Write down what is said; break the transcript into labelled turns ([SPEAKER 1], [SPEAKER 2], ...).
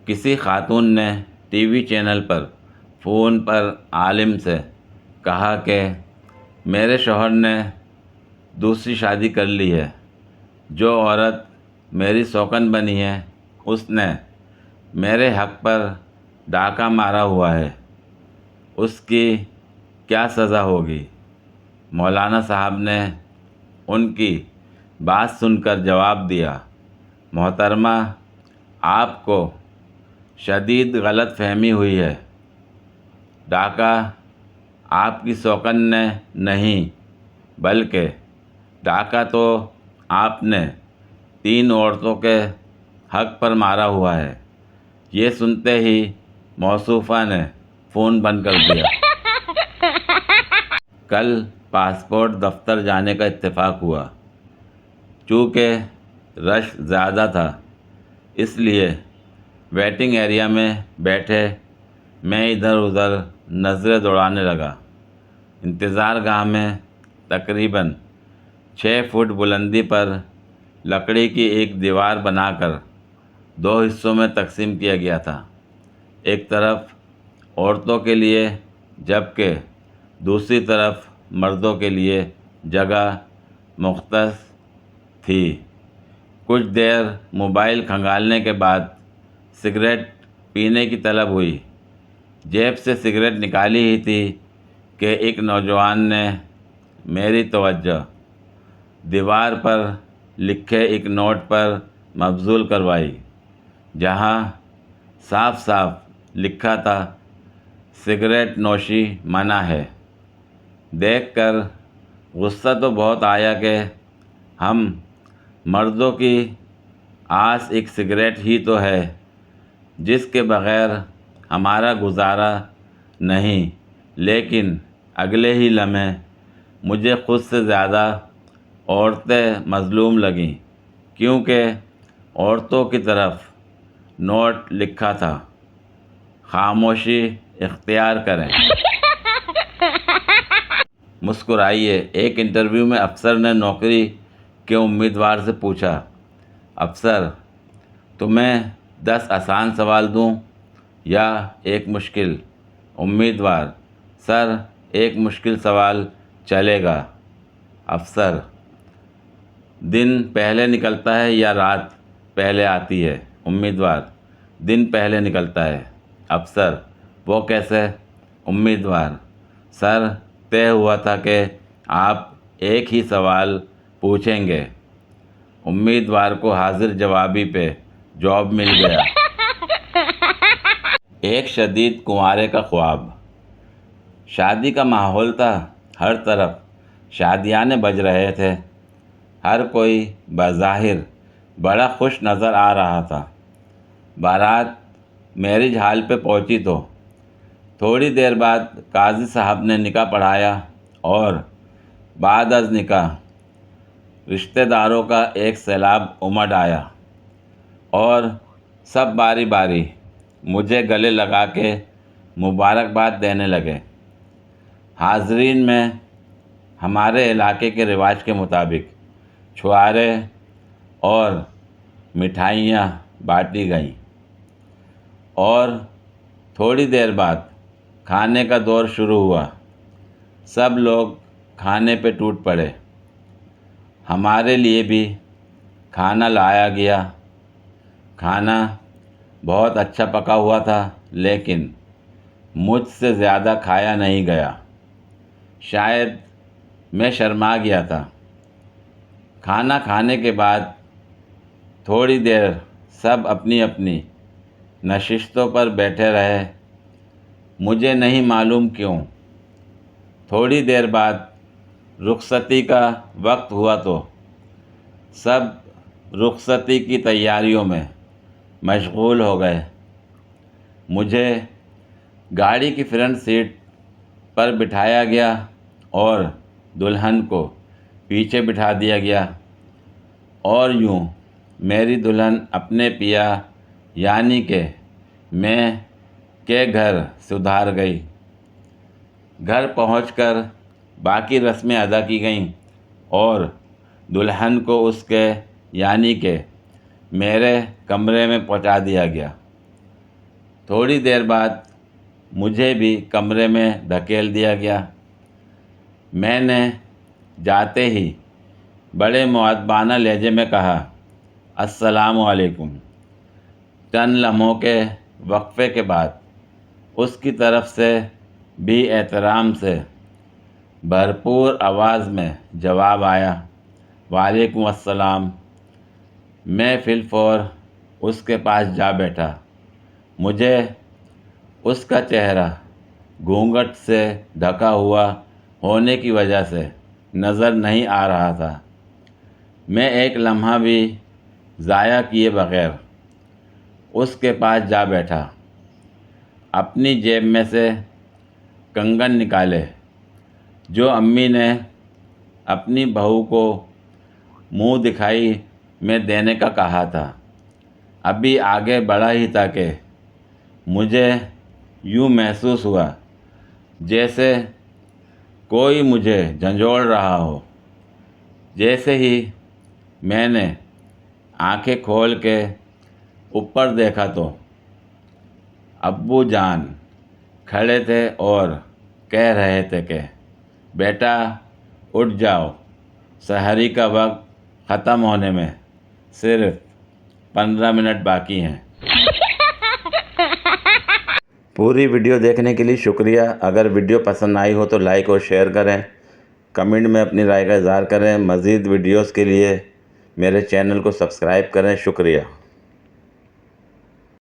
[SPEAKER 1] کسی خاتون نے ٹی وی چینل پر فون پر عالم سے کہا کہ میرے شوہر نے دوسری شادی کر لی ہے، جو عورت میری سوکن بنی ہے اس نے میرے حق پر ڈاکہ مارا ہوا ہے، اس کی کیا سزا ہوگی؟ مولانا صاحب نے ان کی بات سن کر جواب دیا، محترمہ، آپ کو شدید غلط فہمی ہوئی ہے۔ ڈاکہ آپ کی سوکن نے نہیں، بلکہ ڈاکہ تو آپ نے 3 عورتوں کے حق پر مارا ہوا ہے۔ یہ سنتے ہی موصوفہ نے فون بند کر دیا۔ کل پاسپورٹ دفتر جانے کا اتفاق ہوا۔ چونکہ رش زیادہ تھا، اس لیے ویٹنگ ایریا میں بیٹھے میں ادھر ادھر نظریں دوڑانے لگا۔ انتظار گاہ میں تقریباً 6 فٹ بلندی پر لکڑی کی ایک دیوار بنا کر 2 حصوں میں تقسیم کیا گیا تھا۔ ایک طرف عورتوں کے لیے جبکہ دوسری طرف مردوں کے لیے جگہ مختص تھی۔ کچھ دیر موبائل کھنگالنے کے بعد سگریٹ پینے کی طلب ہوئی۔ جیب سے سگریٹ نکالی ہی تھی کہ ایک نوجوان نے میری توجہ دیوار پر لکھے ایک نوٹ پر مبذول کروائی، جہاں صاف صاف لکھا تھا، سگریٹ نوشی منع ہے۔ دیکھ کر غصہ تو بہت آیا کہ ہم مردوں کی آس ایک سگریٹ ہی تو ہے جس کے بغیر ہمارا گزارا نہیں، لیکن اگلے ہی لمحے مجھے خود سے زیادہ عورتیں مظلوم لگیں، کیونکہ عورتوں کی طرف نوٹ لکھا تھا، خاموشی اختیار کریں۔ مسکرائیے۔ ایک انٹرویو میں افسر نے نوکری کے امیدوار سے پوچھا، افسر، تمہیں 10 آسان سوال دوں یا ایک مشکل؟ امیدوار، سر، ایک مشکل سوال چلے گا۔ افسر، دن پہلے نکلتا ہے یا رات پہلے آتی ہے؟ امیدوار، دن پہلے نکلتا ہے۔ افسر، وہ کیسے؟ امیدوار، سر، طے ہوا تھا کہ آپ ایک ہی سوال پوچھیں گے۔ امیدوار کو حاضر جوابی پہ جاب مل گیا۔ ایک شدید کنوارے کا خواب۔ شادی کا ماحول تھا، ہر طرف شادیانے بج رہے تھے، ہر کوئی بظاہر بڑا خوش نظر آ رہا تھا۔ بارات میرج ہال پہ پہنچی تو تھوڑی دیر بعد قاضی صاحب نے نکاح پڑھایا اور بعد از نکاح رشتہ داروں کا ایک سیلاب امڈ آیا اور سب باری باری مجھے گلے لگا کے مبارکباد دینے لگے۔ حاضرین میں ہمارے علاقے کے رواج کے مطابق چھوارے اور مٹھائیاں بانٹی گئیں اور تھوڑی دیر بعد کھانے کا دور شروع ہوا۔ سب لوگ کھانے پہ ٹوٹ پڑے۔ ہمارے لیے بھی کھانا لایا گیا۔ کھانا بہت اچھا پکا ہوا تھا، لیکن مجھ سے زیادہ کھایا نہیں گیا، شاید میں شرما گیا تھا۔ کھانا کھانے کے بعد تھوڑی دیر سب اپنی اپنی نشستوں پر بیٹھے رہے، مجھے نہیں معلوم کیوں۔ تھوڑی دیر بعد رخصتی کا وقت ہوا تو سب رخصتی کی تیاریوں میں مشغول ہو گئے۔ مجھے گاڑی کی فرنٹ سیٹ پر بٹھایا گیا اور دلہن کو پیچھے بٹھا دیا گیا، اور یوں میری دلہن اپنے پیا یعنی کہ میں کے گھر سدھار گئی۔ گھر پہنچ کر باقی رسمیں ادا کی گئیں اور دلہن کو اس کے یعنی کہ میرے کمرے میں پہنچا دیا گیا۔ تھوڑی دیر بعد مجھے بھی کمرے میں دھکیل دیا گیا۔ میں نے جاتے ہی بڑے مؤدبانہ لہجے میں کہا، السلام علیکم۔ چند لمحوں کے وقفے کے بعد اس کی طرف سے بھی احترام سے بھرپور آواز میں جواب آیا، وعلیکم السلام۔ میں فی الفور اس کے پاس جا بیٹھا۔ مجھے اس کا چہرہ گھونگھٹ سے ڈھکا ہوا ہونے کی وجہ سے نظر نہیں آ رہا تھا۔ میں ایک لمحہ بھی ضائع کیے بغیر اس کے پاس جا بیٹھا، اپنی جیب میں سے کنگن نکالے جو امی نے اپنی بہو کو منہ دکھائی میں دینے کا کہا تھا۔ ابھی آگے بڑھا ہی تھا کہ مجھے یوں محسوس ہوا جیسے کوئی مجھے جھنجھوڑ رہا ہو۔ جیسے ہی میں نے آنکھیں کھول کے اوپر دیکھا تو ابو جان کھڑے تھے اور کہہ رہے تھے کہ بیٹا اٹھ جاؤ، سحری کا وقت ختم ہونے میں صرف 15 منٹ باقی ہیں۔ پوری ویڈیو دیکھنے کے لیے شکریہ۔ اگر ویڈیو پسند آئی ہو تو لائک اور شیئر کریں، کمنٹ میں اپنی رائے کا اظہار کریں۔ مزید ویڈیوز کے لیے میرے چینل کو سبسکرائب کریں۔ شکریہ۔